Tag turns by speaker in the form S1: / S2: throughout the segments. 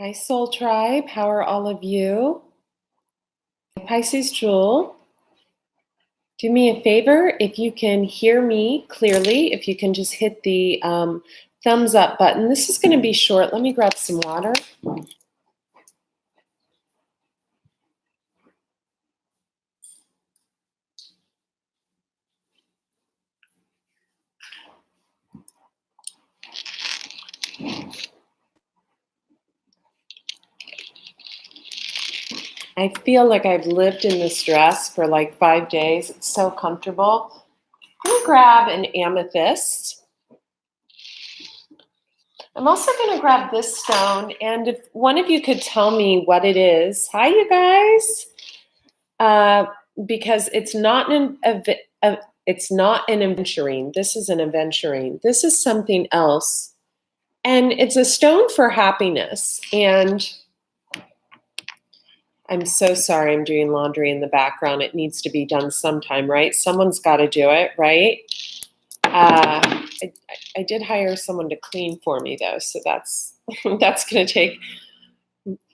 S1: Hi, Soul Tribe. How are all of you? Pisces Jewel, do me a favor. If you can hear me clearly, if you can just hit the thumbs up button. This is going to be short. Let me grab some water. I feel like I've lived in this dress for like 5 days. It's so comfortable. I'm going to grab an amethyst. I'm also going to grab this stone. And if one of you could tell me what it is. Hi, you guys. Because it's not an aventurine. This is an aventurine. This is something else. And it's a stone for happiness. And I'm so sorry I'm doing laundry in the background. It needs to be done sometime, right? Someone's got to do it, right? I did hire someone to clean for me, though, so that's going to take.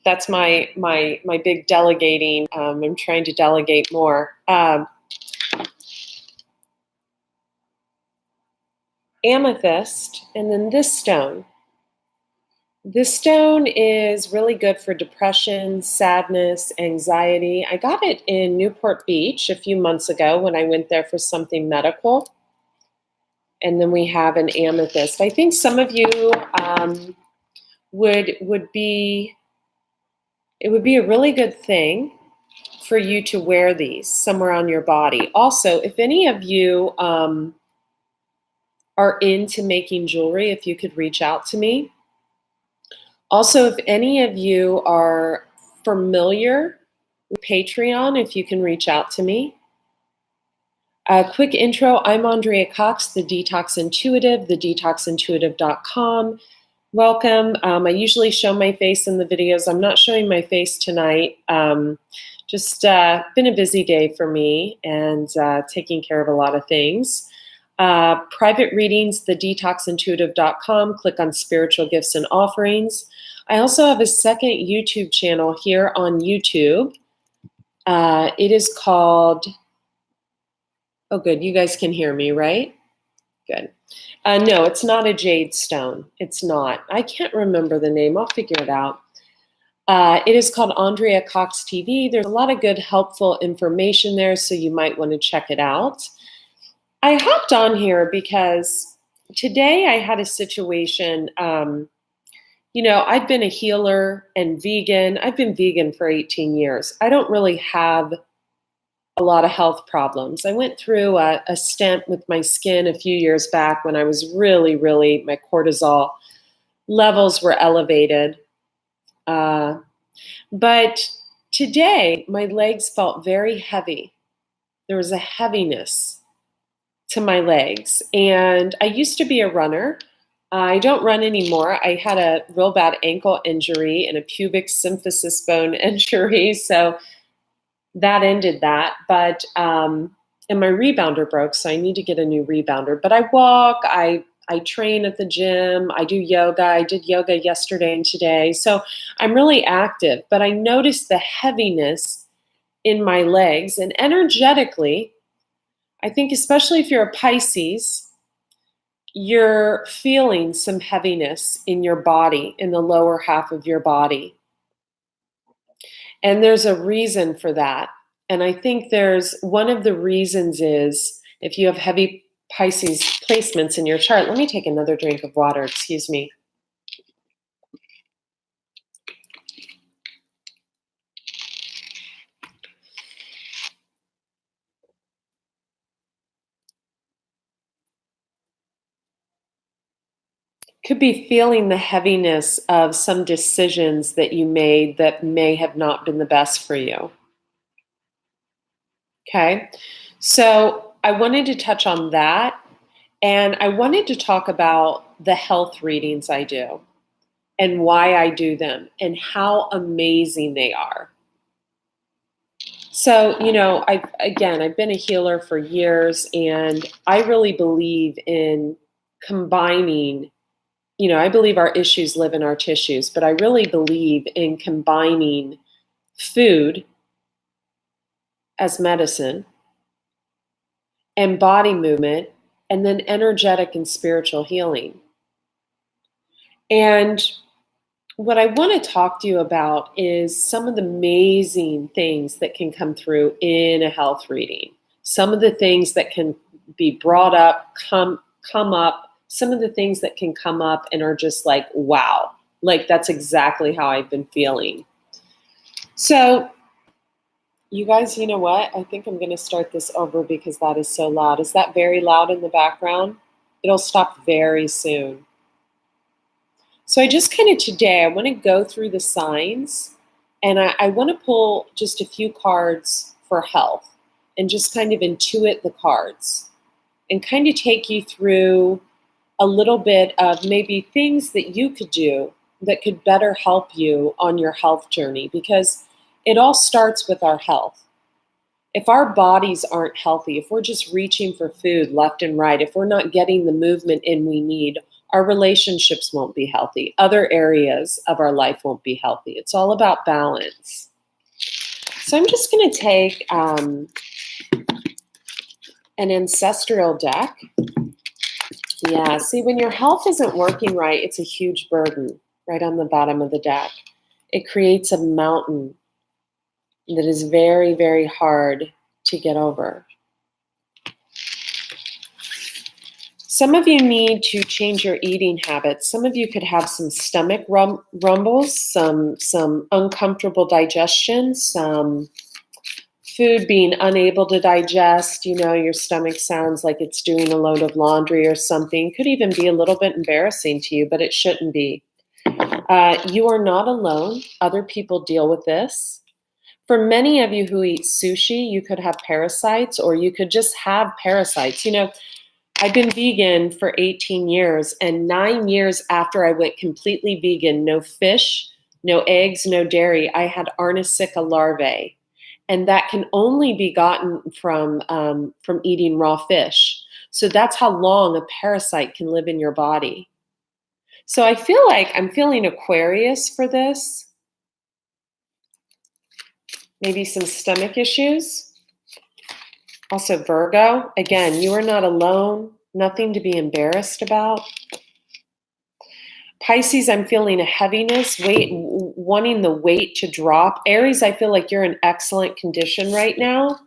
S1: That's my big delegating. I'm trying to delegate more. Amethyst, and then this stone. This stone is really good for depression, sadness, anxiety. I got it in Newport Beach a few months ago when I went there for something medical. And then we have an amethyst. I think some of you would be, it would be a really good thing for you to wear these somewhere on your body. Also, if any of you are into making jewelry, if you could reach out to me. Also, if any of you are familiar with Patreon, if you can reach out to me. A quick intro, I'm Andrea Cox, the Detox Intuitive, thedetoxintuitive.com. Welcome. I usually show my face in the videos. I'm not showing my face tonight. Just been a busy day for me and taking care of a lot of things. Private readings, thedetoxintuitive.com. Click on spiritual gifts and offerings. I also have a second YouTube channel here on YouTube. It is called, oh good, you guys can hear me, right? Good. No, it's not a jade stone. It's not. I can't remember the name. I'll figure it out. It is called Andrea Cox TV. There's a lot of good, helpful information there, so you might want to check it out. I hopped on here because today I had a situation. I've been a healer and vegan. I've been vegan for 18 years. I don't really have a lot of health problems. I went through a stint with my skin a few years back when I was really, my cortisol levels were elevated. But today, my legs felt very heavy. There was a heaviness to my legs. And I used to be a runner. I don't run anymore. I had a real bad ankle injury and a pubic symphysis bone injury. So that ended that. But, and my rebounder broke. So I need to get a new rebounder. But I walk, I train at the gym. I do yoga. I did yoga yesterday and today. So I'm really active. But I noticed the heaviness in my legs. And energetically, I think especially if you're a Pisces, you're feeling some heaviness in your body, in the lower half of your body. And there's a reason for that. And I think there's one of the reasons is if you have heavy Pisces placements in your chart. Let me take another drink of water, excuse me. Could be feeling the heaviness of some decisions that you made that may have not been the best for you. Okay, so I wanted to touch on that. And I wanted to talk about the health readings I do and why I do them and how amazing they are. So, I've been a healer for years, and I really believe in combining, I believe our issues live in our tissues, but I really believe in combining food as medicine and body movement and then energetic and spiritual healing. And what I want to talk to you about is some of the amazing things that can come through in a health reading. Some of the things that can be brought up, come up, some of the things that can come up and are just like, wow, like that's exactly how I've been feeling. So, you guys, you know what? I think I'm going to start this over because that is so loud. Is that very loud in the background? It'll stop very soon. So I just kind of today, I want to go through the signs, and I want to pull just a few cards for health and just kind of intuit the cards and kind of take you through a little bit of maybe things that you could do that could better help you on your health journey, because it all starts with our health. If our bodies aren't healthy, if we're just reaching for food left and right, if we're not getting the movement in we need, our relationships won't be healthy. Other areas of our life won't be healthy. It's all about balance. So I'm just going to take an ancestral deck. Yeah, see, when your health isn't working right, it's a huge burden right on the bottom of the deck. It creates a mountain that is very, very hard to get over. Some of you need to change your eating habits. Some of you could have some stomach rumbles, some uncomfortable digestion, some food being unable to digest. Your stomach sounds like it's doing a load of laundry or something. Could even be a little bit embarrassing to you, but it shouldn't be. You are not alone. Other people deal with this. For many of you who eat sushi, you could have parasites, or you could just have parasites. I've been vegan for 18 years, and 9 years after I went completely vegan, no fish, no eggs, no dairy, I had Arnica larvae. And that can only be gotten from eating raw fish. So that's how long a parasite can live in your body. So I feel like I'm feeling Aquarius for this. Maybe some stomach issues. Also Virgo. Again, you are not alone. Nothing to be embarrassed about. Pisces, I'm feeling a heaviness, wanting the weight to drop. Aries, I feel like you're in excellent condition right now,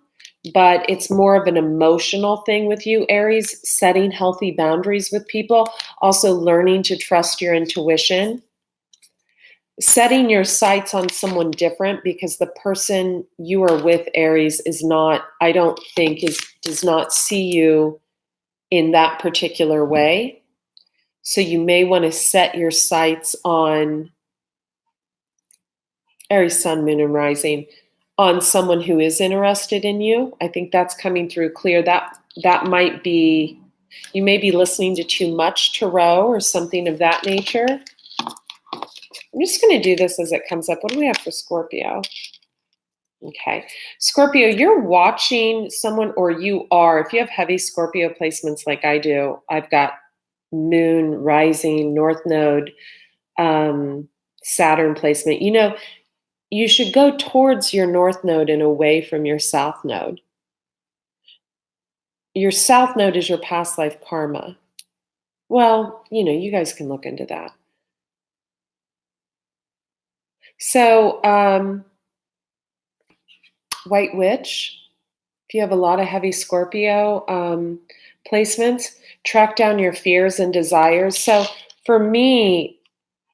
S1: but it's more of an emotional thing with you. Aries, setting healthy boundaries with people. Also learning to trust your intuition. Setting your sights on someone different, because the person you are with, Aries, is not, I don't think, does not see you in that particular way. So you may want to set your sights on Aries, Sun, Moon, and Rising, on someone who is interested in you. I think that's coming through clear. That might be, you may be listening to too much tarot or something of that nature. I'm just going to do this as it comes up. What do we have for Scorpio? Okay. Scorpio, you're watching someone, or you are, if you have heavy Scorpio placements like I do, I've got Moon, Rising, North Node, Saturn placement. You should go towards your North Node and away from your South Node. Your South Node is your past life karma. Well, you guys can look into that. So, White Witch, if you have a lot of heavy Scorpio placements, track down your fears and desires. So for me,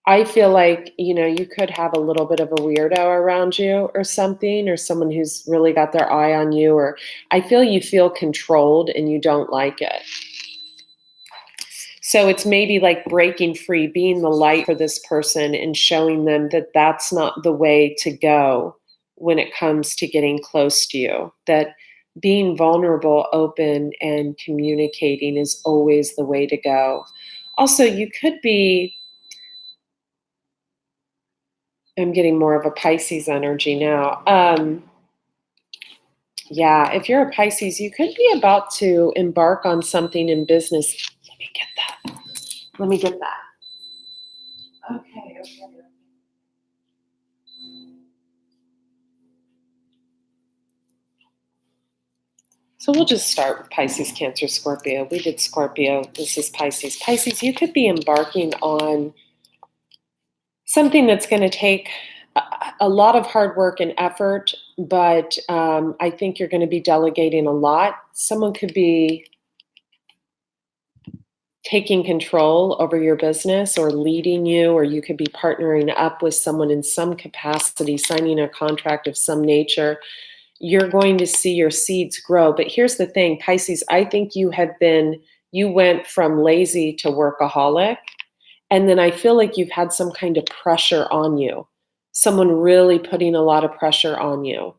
S1: I feel like, you could have a little bit of a weirdo around you or something, or someone who's really got their eye on you, or I feel you feel controlled and you don't like it. So it's maybe like breaking free, being the light for this person and showing them that that's not the way to go when it comes to getting close to you, that being vulnerable, open, and communicating is always the way to go. Also, you could be, I'm getting more of a Pisces energy now. Yeah, if you're a Pisces, you could be about to embark on something in business. Let me get that. Let me get that. Okay, okay. So we'll just start with Pisces, Cancer, Scorpio. We did Scorpio. This is Pisces. Pisces, you could be embarking on something that's going to take a lot of hard work and effort, but I think you're going to be delegating a lot. Someone could be taking control over your business or leading you, or you could be partnering up with someone in some capacity, signing a contract of some nature. You're going to see your seeds grow. But here's the thing, Pisces, I think you went from lazy to workaholic. And then I feel like you've had some kind of pressure on you, someone really putting a lot of pressure on you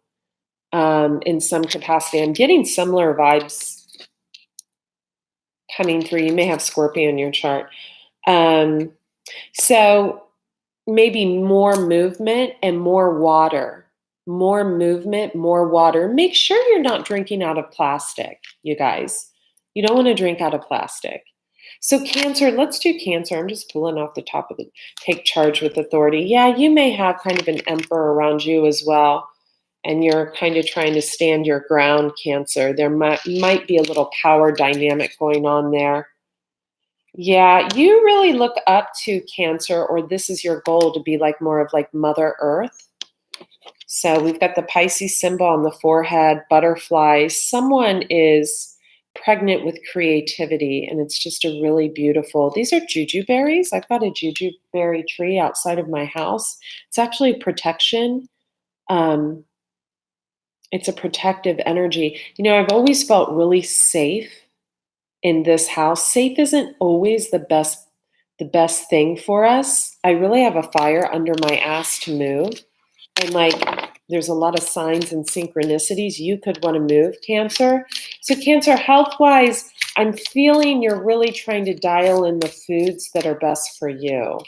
S1: in some capacity. I'm getting similar vibes coming through. You may have Scorpio in your chart. So maybe more movement and more water. More movement, more water. Make sure you're not drinking out of plastic, you guys. You don't want to drink out of plastic. So Cancer, let's do Cancer. I'm just pulling off the top of the take charge with authority. Yeah, you may have kind of an emperor around you as well, and you're kind of trying to stand your ground, Cancer. There might be a little power dynamic going on there. Yeah, you really look up to Cancer, or this is your goal to be like more of like Mother Earth. So we've got the Pisces symbol on the forehead, butterflies. Someone is pregnant with creativity, and it's just a really beautiful. These are jujuberries. I've got a jujuberry tree outside of my house. It's actually protection. It's a protective energy. You know, I've always felt really safe in this house. Safe isn't always the best thing for us. I really have a fire under my ass to move. And like there's a lot of signs and synchronicities. You could want to move, Cancer. So Cancer, health-wise, I'm feeling you're really trying to dial in the foods that are best for you.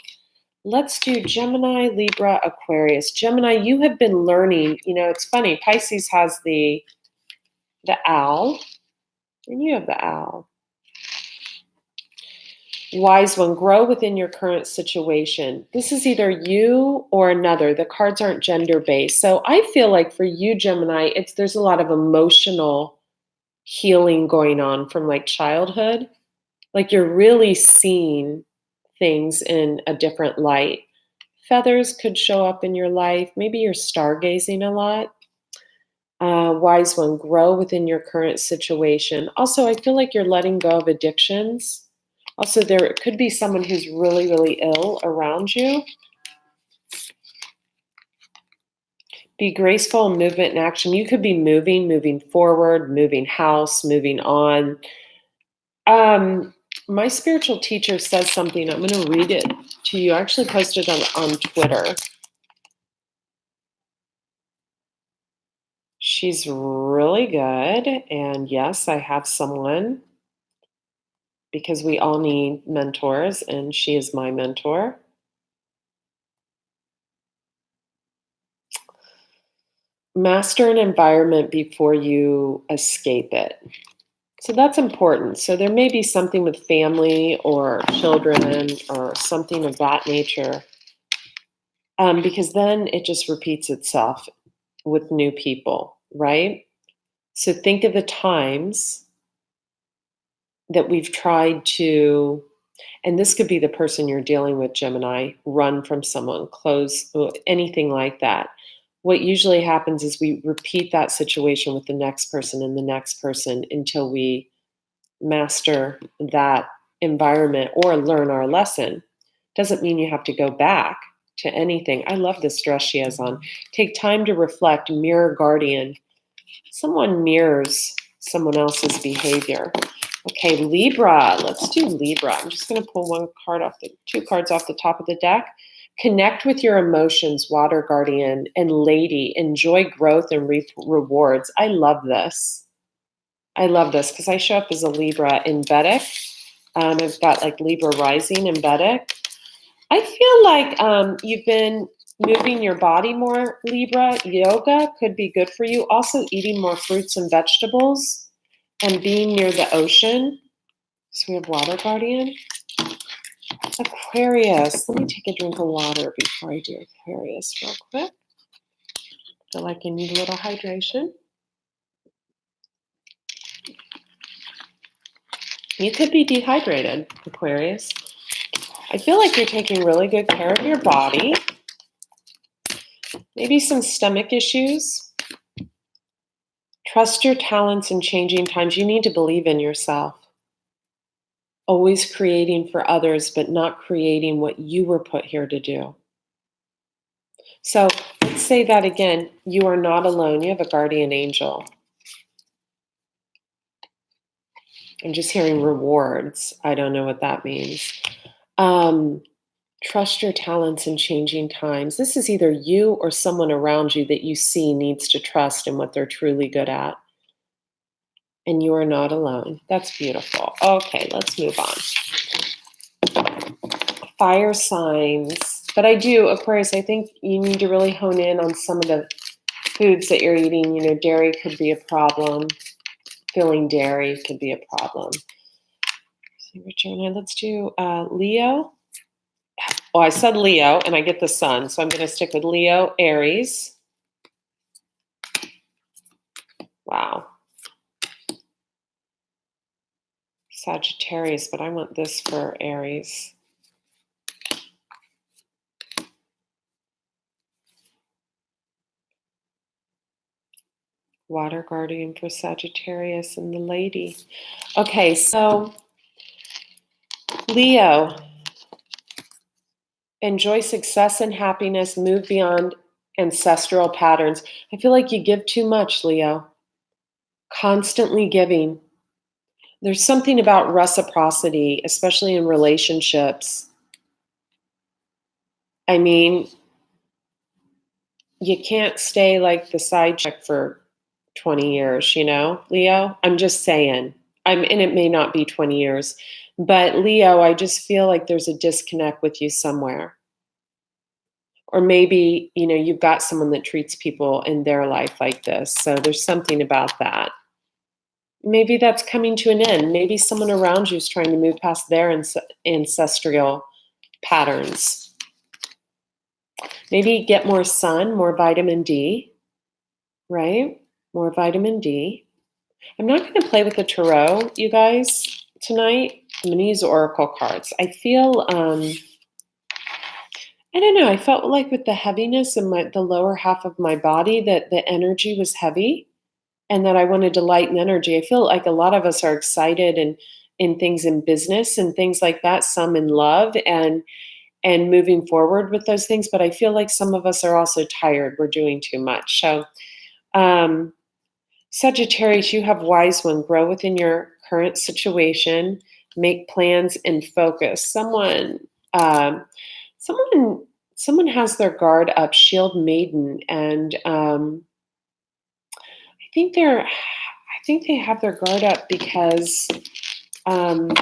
S1: Let's do Gemini, Libra, Aquarius. Gemini, you have been learning. You know, it's funny. Pisces has the owl, and you have the owl. Wise one, grow within your current situation. This is either you or another. The cards aren't gender based. So I feel like for you, Gemini, there's a lot of emotional healing going on from like childhood. Like you're really seeing things in a different light. Feathers could show up in your life. Maybe you're stargazing a lot. Wise one, grow within your current situation. Also, I feel like you're letting go of addictions. Also, there could be someone who's really, really ill around you. Be graceful in movement and action. You could be moving forward, moving house, moving on. My spiritual teacher says something. I'm going to read it to you. I actually posted on Twitter. She's really good. And yes, I have someone because we all need mentors, and she is my mentor. Master an environment before you escape it. So that's important. So there may be something with family or children or something of that nature, because then it just repeats itself with new people, right? So think of the times that we've tried to, and this could be the person you're dealing with, Gemini, run from someone, close, anything like that. What usually happens is we repeat that situation with the next person and the next person until we master that environment or learn our lesson. Doesn't mean you have to go back to anything. I love this dress she has on. Take time to reflect, mirror guardian. Someone mirrors someone else's behavior. Okay, Libra. Let's do Libra. I'm just going to pull two cards off the top of the deck. Connect with your emotions, water guardian, and lady. Enjoy growth and reap rewards. I love this. I love this because I show up as a Libra in Vedic. I've got like Libra rising in Vedic. I feel like you've been moving your body more, Libra. Yoga could be good for you. Also eating more fruits and vegetables and being near the ocean. So we have water guardian. Aquarius. Let me take a drink of water before I do Aquarius real quick. I feel like I need a little hydration. You could be dehydrated, Aquarius. I feel like you're taking really good care of your body. Maybe some stomach issues. Trust your talents in changing times. You need to believe in yourself. Always creating for others, but not creating what you were put here to do. So let's say that again. You are not alone. You have a guardian angel. I'm just hearing rewards. I don't know what that means. Trust your talents in changing times. This is either you or someone around you that you see needs to trust in what they're truly good at. And you are not alone. That's beautiful. Okay, let's move on. Fire signs. But I do, Aquarius, I think you need to really hone in on some of the foods that you're eating. You know, dairy could be a problem. Filling dairy could be a problem. Let's do Leo. Oh, I said Leo, and I get the sun, so I'm going to stick with Leo, Aries. Wow. Sagittarius, but I want this for Aries. Water guardian for Sagittarius and the lady. Okay, so Leo. Enjoy success and happiness. Move beyond ancestral patterns. I feel like you give too much, Leo. Constantly giving. There's something about reciprocity, especially in relationships. I mean, you can't stay like the side chick for 20 years, you know, Leo? I'm just saying. And it may not be 20 years. But Leo, I just feel like there's a disconnect with you somewhere. Or maybe, you know, you've got someone that treats people in their life like this. So there's something about that. Maybe that's coming to an end. Maybe someone around you is trying to move past their ancestral patterns. Maybe get more sun, more vitamin D, right? More vitamin D. I'm not going to play with the tarot, you guys, tonight. I'm going to use oracle cards. I feel, I don't know, I felt like with the heaviness in the lower half of my body that the energy was heavy and that I wanted to lighten energy. I feel like a lot of us are excited and in things in business and things like that, some in love and moving forward with those things. But I feel like some of us are also tired. We're doing too much. So Sagittarius, you have wise one. Grow within your current situation. Make plans and focus. Someone has their guard up. Shield maiden, and I think they have their guard up because I don't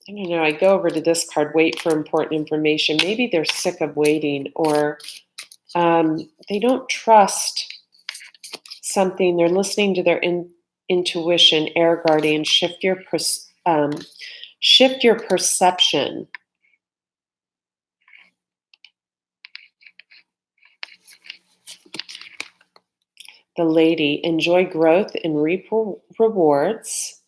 S1: know. I go over to this card. Wait for important information. Maybe they're sick of waiting, or they don't trust something. They're listening to their intuition. Air guardian, shift your perception. The lady, enjoy growth and reap rewards.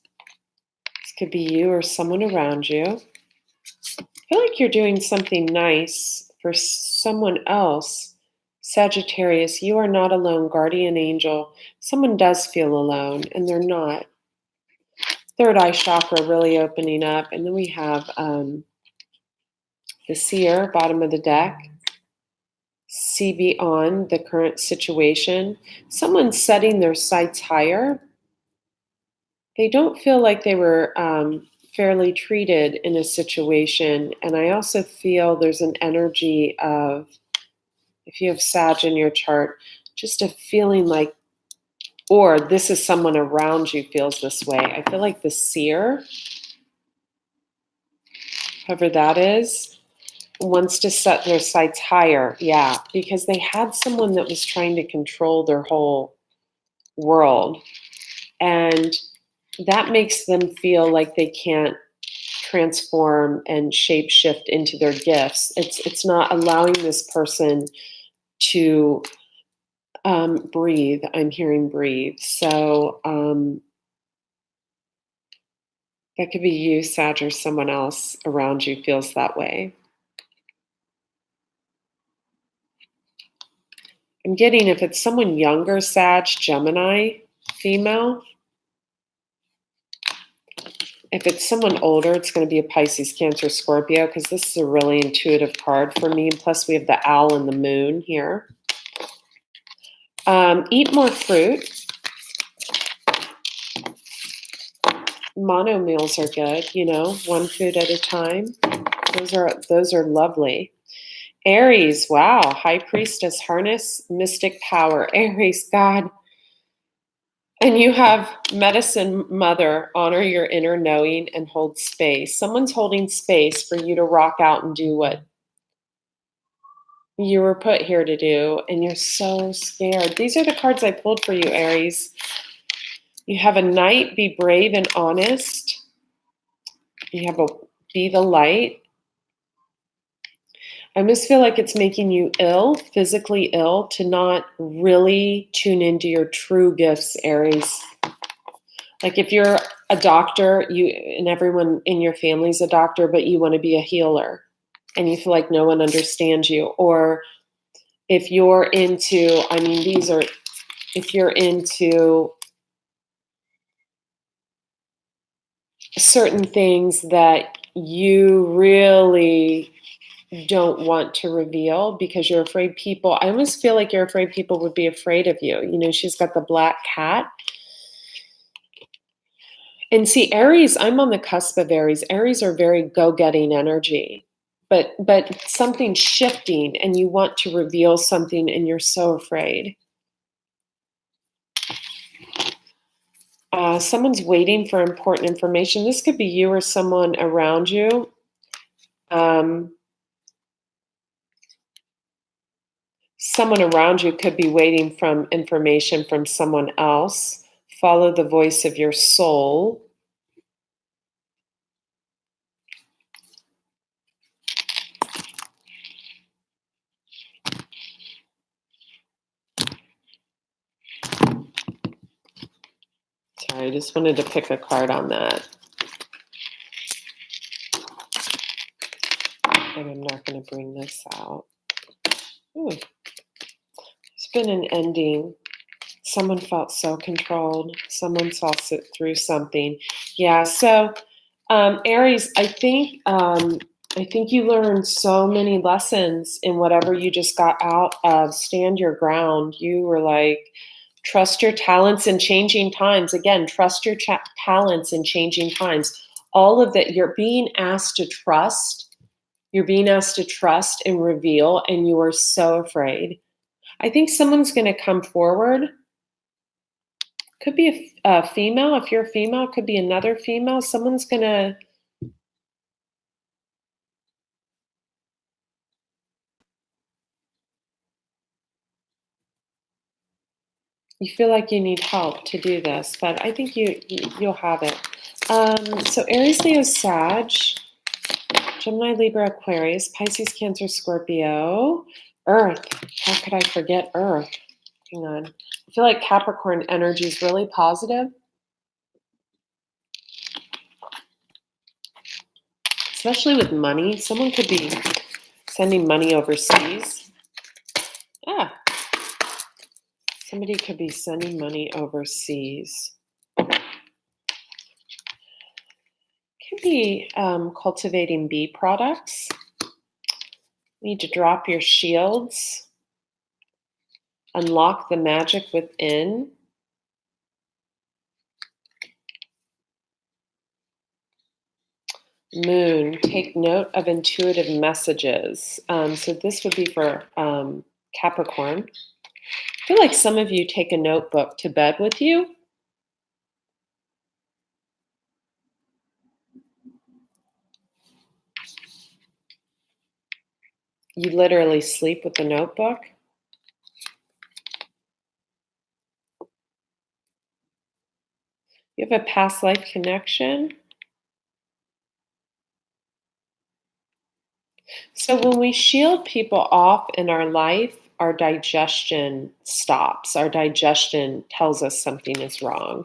S1: This could be you or someone around you. I feel like you're doing something nice for someone else. Sagittarius, you are not alone, guardian angel. Someone does feel alone, and they're not. Third eye chakra really opening up. And then we have the seer, bottom of the deck. See beyond the current situation. Someone's setting their sights higher. They don't feel like they were fairly treated in a situation. And I also feel there's an energy of, if you have Sag in your chart, just a feeling like Or this is someone around you feels this way. I feel like the seer, whoever that is, wants to set their sights higher. Yeah, because they had someone that was trying to control their whole world. And that makes them feel like they can't transform and shape shift into their gifts. It's not allowing this person to breathe. I'm hearing breathe. So that could be you, Sag, or someone else around you feels that way. I'm getting if it's someone younger, Sag, Gemini, female. If it's someone older, it's going to be a Pisces, Cancer, Scorpio, because this is a really intuitive card for me. And plus, we have the owl and the moon here. Eat more fruit. Mono meals are good, one food at a time. Those are lovely. Aries, wow, High Priestess, harness mystic power. Aries, God. And you have Medicine Mother, honor your inner knowing and hold space. Someone's holding space for you to rock out and do what you were put here to do, and you're so scared. These are the cards I pulled for you, Aries. You have a Knight, be brave and honest. You have a Be the Light. I almost feel like it's making you ill, physically ill, to not really tune into your true gifts, Aries. Like if you're a doctor, and everyone in your family's a doctor, but you want to be a healer and you feel like no one understands you. Or if you're into, if you're into certain things that you really don't want to reveal because you're afraid people, I almost feel like you're afraid people would be afraid of you. She's got the black cat. And see, Aries, I'm on the cusp of Aries. Aries are very go-getting energy, but something's shifting and you want to reveal something and you're so afraid. Someone's waiting for important information. This could be you or someone around you. Someone around you could be waiting for information from someone else. Follow the voice of your soul. Sorry, I just wanted to pick a card on that. And I'm not going to bring this out. Ooh. It's been an ending. Someone felt so controlled. Someone saw through something. Yeah, so Aries, I think you learned so many lessons in whatever you just got out of. Stand your ground. You were like, trust your talents in changing times. Again, trust your talents in changing times. All of that, you're being asked to trust. You're being asked to trust and reveal, and you are so afraid. I think someone's going to come forward. Could be a female. If you're a female, it could be another female. Someone's going to... You feel like you need help to do this, but I think you'll have it. So Aries, Leo, Sag, Gemini, Libra, Aquarius, Pisces, Cancer, Scorpio, Earth. How could I forget Earth? Hang on. I feel like Capricorn energy is really positive. Especially with money. Someone could be sending money overseas. Somebody could be sending money overseas. Could be cultivating bee products. Need to drop your shields. Unlock the magic within. Moon, take note of intuitive messages. So this would be for Capricorn. I feel like some of you take a notebook to bed with you. You literally sleep with the notebook. You have a past life connection. So when we shield people off in our life, our digestion stops. Our digestion tells us something is wrong.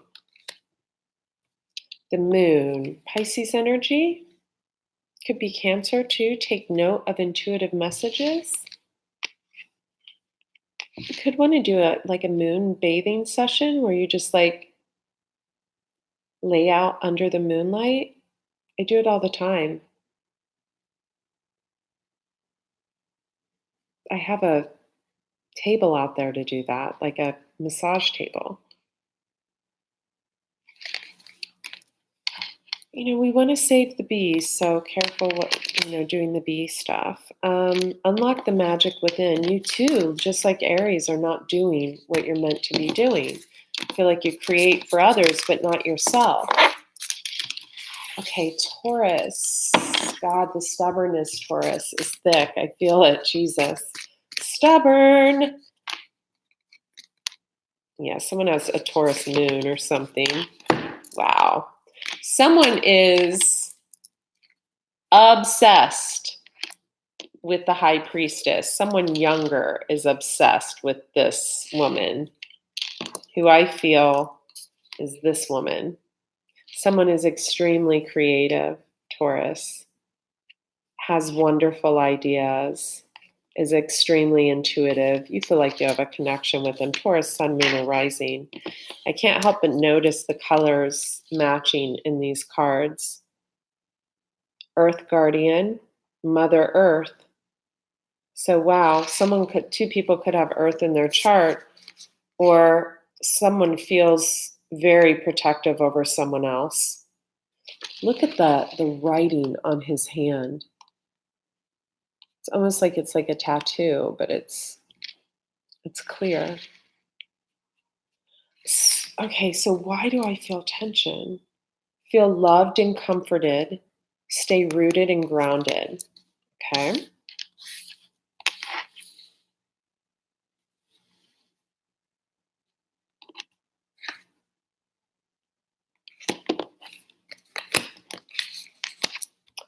S1: The moon, Pisces energy, could be Cancer too. Take note of intuitive messages. You could want to do a moon bathing session where you just like lay out under the moonlight. I do it all the time. I have a table out there to do that, like a massage table. We want to save the bees, so careful what, doing the bee stuff. Unlock the magic within. You too, just like Aries, are not doing what you're meant to be doing. I feel like you create for others, but not yourself. Okay, Taurus. God, the stubbornness, Taurus, is thick. I feel it, Jesus. Stubborn. Yeah, someone has a Taurus moon or something. Wow. Someone is obsessed with the high priestess. Someone younger is obsessed with this woman, who I feel is this woman. Someone is extremely creative, Taurus, has wonderful ideas, is extremely intuitive. You feel like you have a connection with them. Taurus, sun, moon, or rising. I can't help but notice the colors matching in these cards. Earth guardian, Mother Earth. So wow, two people could have Earth in their chart, or someone feels very protective over someone else. Look at the writing on his hand. It's almost like it's like a tattoo, but it's clear. Okay, so why do I feel tension? Feel loved and comforted. Stay rooted and grounded. Okay.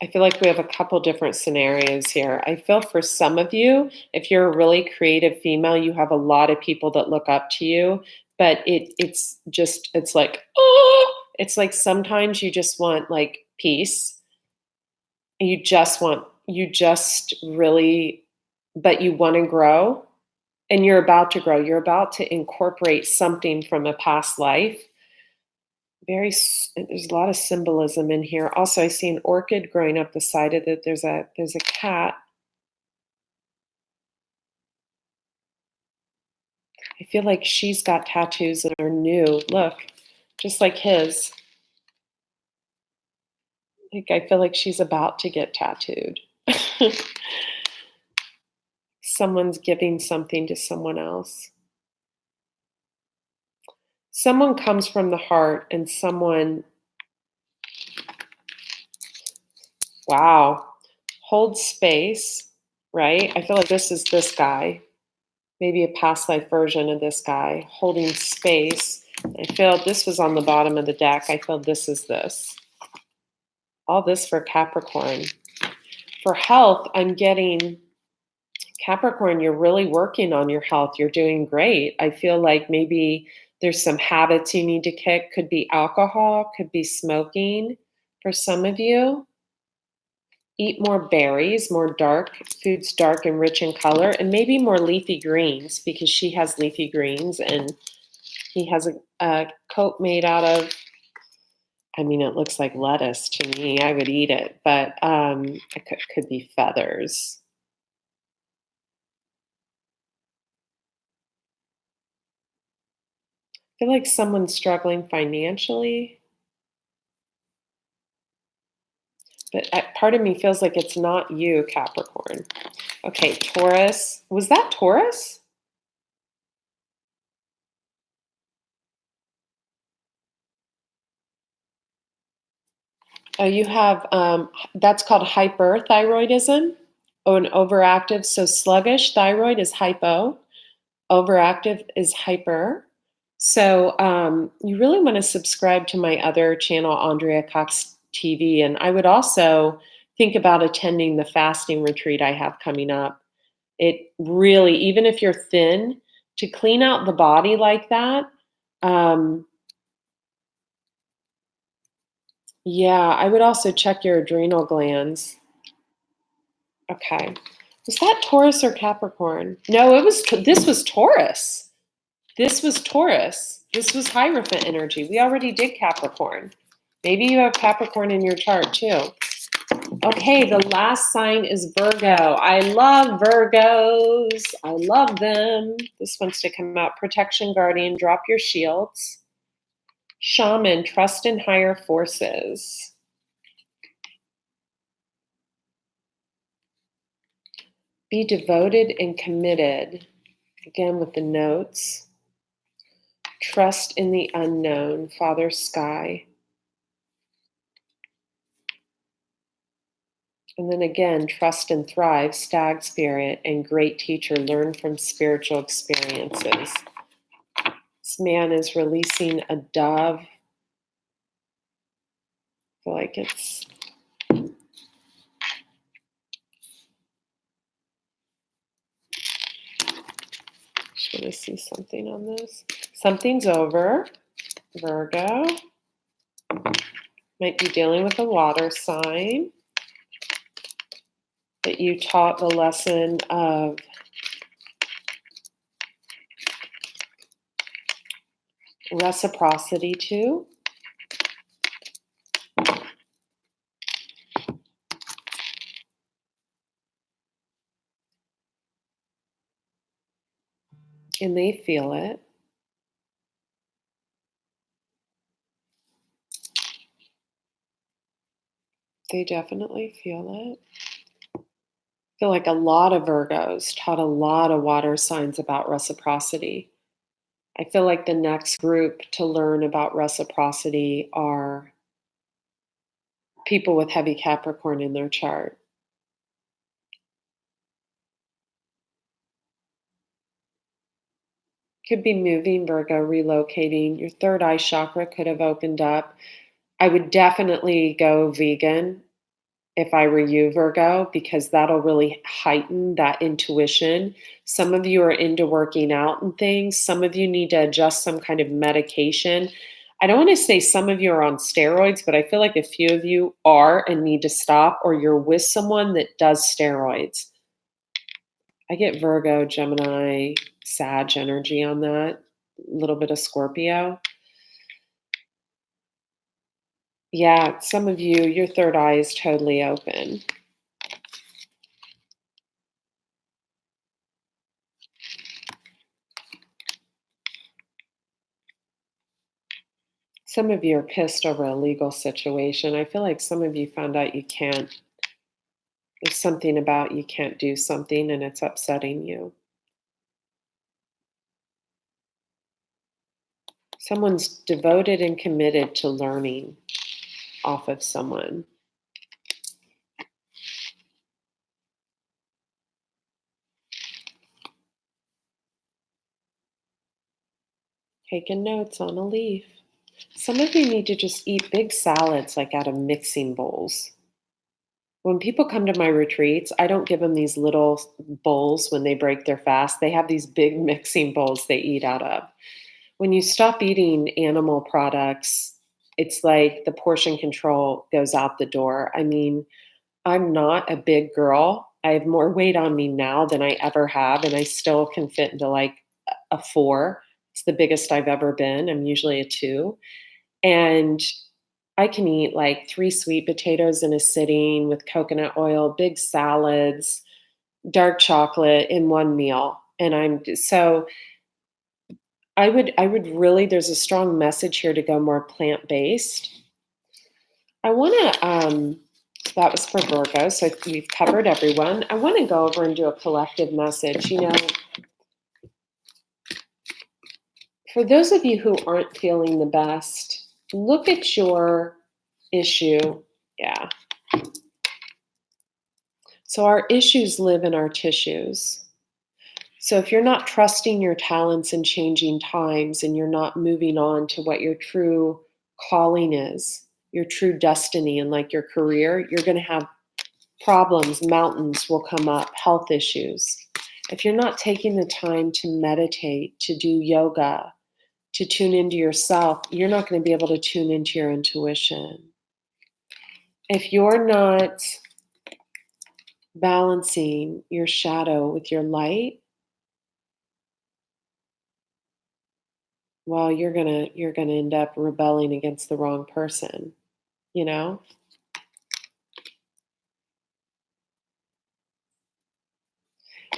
S1: I feel like we have a couple different scenarios here. I feel for some of you, if you're a really creative female, you have a lot of people that look up to you, but it's like, oh, it's like sometimes you just want like peace. You just really, but you want to grow, and you're about to grow. You're about to incorporate something from a past life. There's a lot of symbolism in here. Also, I see an orchid growing up the side of it. There's a cat. I feel like she's got tattoos that are new. Look, just like his. Like I feel like she's about to get tattooed. Someone's giving something to someone else. Someone comes from the heart, and someone, wow, holds space, right? I feel like this is this guy, maybe a past life version of this guy holding space. I feel this was on the bottom of the deck. I feel this is this. All this for Capricorn. For health, I'm getting Capricorn, you're really working on your health. You're doing great. I feel like maybe there's some habits you need to kick. Could be alcohol, could be smoking for some of you. Eat more berries, more dark foods, dark and rich in color, and maybe more leafy greens, because she has leafy greens and he has a coat made out of, I mean, it looks like lettuce to me. I would eat it, but it could be feathers. I feel like someone's struggling financially, but part of me feels like it's not you, Capricorn. Okay, Taurus. Was that Taurus? Oh, you have, that's called hyperthyroidism or an overactive. So sluggish thyroid is hypo, overactive is hyper. So you really want to subscribe to my other channel, Andrea Cox TV. And I would also think about attending the fasting retreat I have coming up. It really, even if you're thin, to clean out the body like that, yeah, I would also check your adrenal glands. Okay. Was that Taurus or Capricorn? No, this was Taurus. This was Taurus. This was Hierophant energy. We already did Capricorn. Maybe you have Capricorn in your chart too. Okay, the last sign is Virgo. I love Virgos. I love them. This wants to come out. Protection, guardian, drop your shields. Shaman, trust in higher forces. Be devoted and committed. Again with the notes. Trust in the unknown. Father Sky. And then again, trust and thrive, stag spirit, and great teacher, learn from spiritual experiences. This man is releasing a dove. I feel like it's just want to see something on this. Something's over, Virgo. Might be dealing with a water sign. That you taught the lesson of reciprocity to. And they feel it. They definitely feel it. I feel like a lot of Virgos taught a lot of water signs about reciprocity. I feel like the next group to learn about reciprocity are people with heavy Capricorn in their chart. Could be moving, Virgo, relocating. Your third eye chakra could have opened up. I would definitely go vegan if I were you, Virgo, because that'll really heighten that intuition. Some of you are into working out and things. Some of you need to adjust some kind of medication. I don't want to say some of you are on steroids, but I feel like a few of you are and need to stop, or you're with someone that does steroids. I get Virgo, Gemini, Sag energy on that, a little bit of Scorpio. Yeah, some of you, your third eye is totally open. Some of you are pissed over a legal situation. I feel like some of you found out you can't, there's something about you can't do something and it's upsetting you. Someone's devoted and committed to learning off of someone. Taking notes on a leaf. Some of you need to just eat big salads like out of mixing bowls. When people come to my retreats, I don't give them these little bowls when they break their fast. They have these big mixing bowls they eat out of. When you stop eating animal products, it's like the portion control goes out the door. I mean, I'm not a big girl. I have more weight on me now than I ever have, and I still can fit into like a 4. It's the biggest I've ever been. I'm usually a 2. And I can eat like 3 sweet potatoes in a sitting with coconut oil, big salads, dark chocolate in one meal. And I would really, there's a strong message here to go more plant-based. I want to, that was for Virgo, so we've covered everyone. I want to go over and do a collective message. You know, for those of you who aren't feeling the best, look at your issue Yeah. So our issues live in our tissues. So if you're not trusting your talents in changing times and you're not moving on to what your true calling is, your true destiny and like your career, you're going to have problems, mountains will come up, health issues. If you're not taking the time to meditate, to do yoga, to tune into yourself, you're not going to be able to tune into your intuition. If you're not balancing your shadow with your light, well, you're gonna end up rebelling against the wrong person, you know?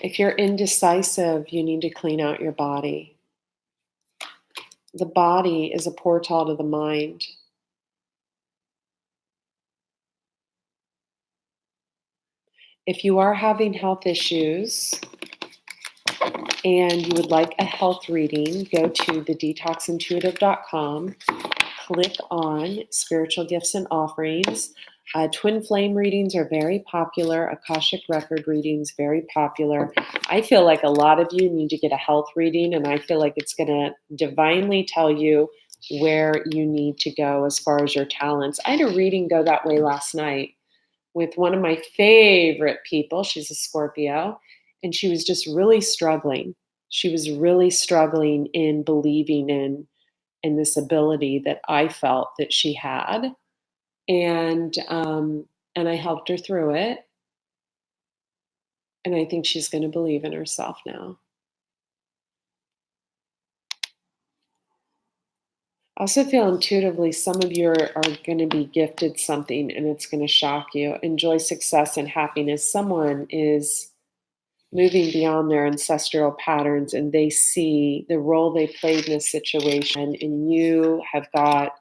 S1: If you're indecisive, you need to clean out your body. The body is a portal to the mind. If you are having health issues and you would like a health reading, go to thedetoxintuitive.com, click on Spiritual Gifts and Offerings. Twin flame readings are very popular. Akashic record readings, very popular. I feel like a lot of you need to get a health reading, and I feel like it's going to divinely tell you where you need to go as far as your talents. I had a reading go that way last night with one of my favorite people. She's a Scorpio, and she was just really struggling. She was really struggling in believing in this ability that I felt that she had, and I helped her through it, and I think she's going to believe in herself now. I also feel intuitively some of you are going to be gifted something and it's going to shock you. Enjoy success and happiness. Someone is moving beyond their ancestral patterns and they see the role they played in this situation, and you have got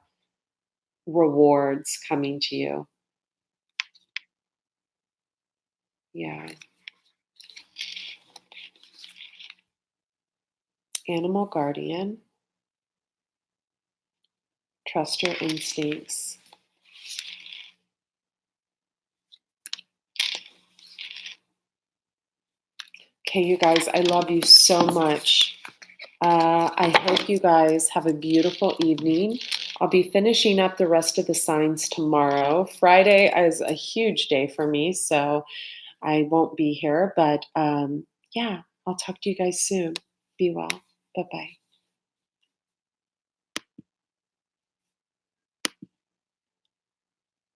S1: rewards coming to you. Yeah. Animal guardian. Trust your instincts. Okay, you guys, I love you so much. I hope you guys have a beautiful evening. I'll be finishing up the rest of the signs tomorrow. Friday is a huge day for me, so I won't be here. But yeah, I'll talk to you guys soon. Be well. Bye-bye.